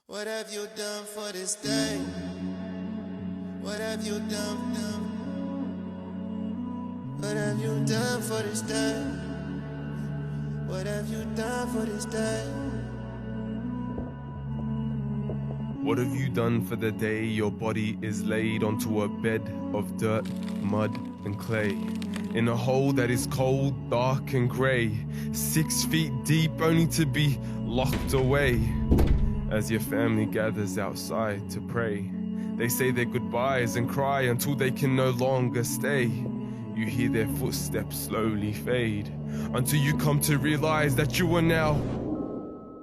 What have you done for this day? What have you done? What have you done for this day? What have you done for this day? What have you done for the day your body is laid onto a bed of dirt, mud and clay, in a hole that is cold, dark and grey, 6 feet deep only to be locked away? As your family gathers outside to pray, they say their goodbyes and cry until they can no longer stay. You hear their footsteps slowly fade, until you come to realize that you are now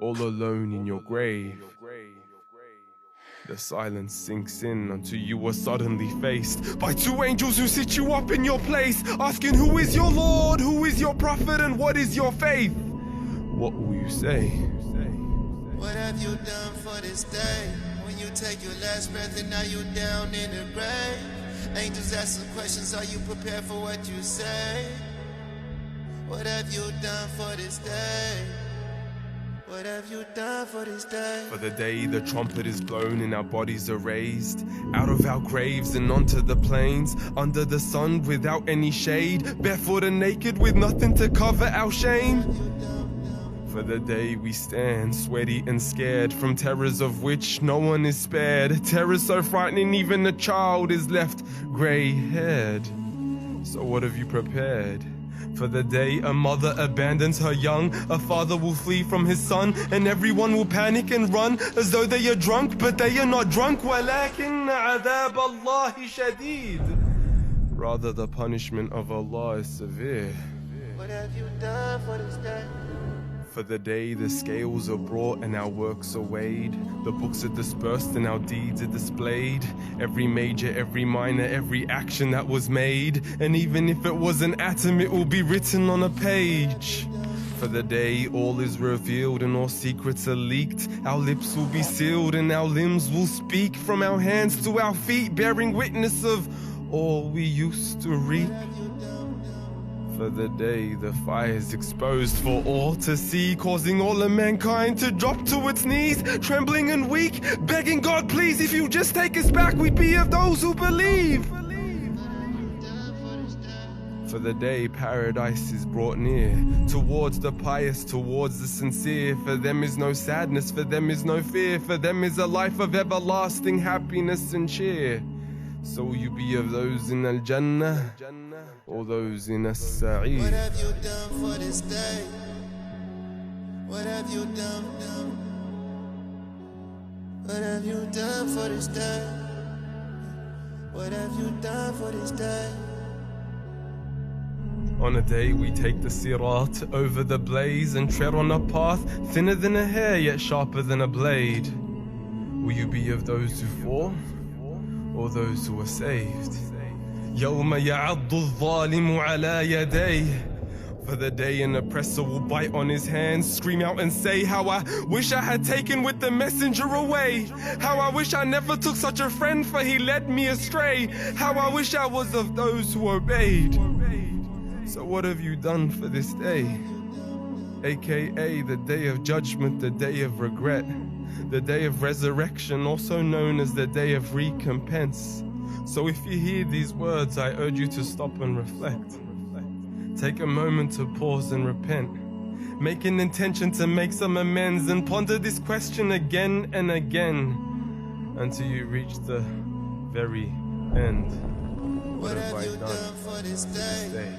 all alone in your grave. The silence sinks in until you are suddenly faced by 2 angels who sit you up in your place, asking who is your Lord, who is your prophet, and what is your faith? What will you say? What have you done for this day? When you take your last breath and now you're down in the grave, angels asking questions, are you prepared for what you say? What have you done for this day? What have you done for this day? For the day the trumpet is blown and our bodies are raised out of our graves and onto the plains, under the sun without any shade, barefoot and naked with nothing to cover our shame. For the day we stand sweaty and scared from terrors of which no one is spared, terrors so frightening even a child is left grey-haired. So what have you prepared? For the day a mother abandons her young, a father will flee from his son, and everyone will panic and run as though they are drunk, but they are not drunk. وَلَكِنَّ عَذَابَ اللَّهِ شَدِيدٌ. Rather, the punishment of Allah is severe. What have you done for this day? For the day the scales are brought and our works are weighed, the books are dispersed and our deeds are displayed, every major, every minor, every action that was made, and even if it was an atom, it will be written on a page. For the day all is revealed and all secrets are leaked, our lips will be sealed and our limbs will speak, from our hands to our feet, bearing witness of all we used to reap. For the day the fire is exposed for all to see, causing all of mankind to drop to its knees, trembling and weak, begging God, please, if you just take us back, we'd be of those who believe. For the day paradise is brought near, towards the pious, towards the sincere. For them is no sadness, for them is no fear, for them is a life of everlasting happiness and cheer. So will you be of those in Al-Jannah, or those in As-Sa'id? What have you done for this day? What have you done? What have you done for this day? What have you done for this day? On a day we take the sirat over the blaze and tread on a path thinner than a hair yet sharper than a blade. Will you be of those who fall, or those who are saved? يوم يعض الظالم على يديه. For the day an oppressor will bite on his hands, scream out and say, how I wish I had taken with the messenger away. How I wish I never took such a friend, for he led me astray. How I wish I was of those who obeyed. So what have you done for this day? AKA the day of judgment, the day of regret, the day of resurrection, also known as the day of recompense. So if you hear these words, I urge you to stop and reflect. Take a moment to pause and repent. Make an intention to make some amends and ponder this question again and again until you reach the very end. What have you done for this day?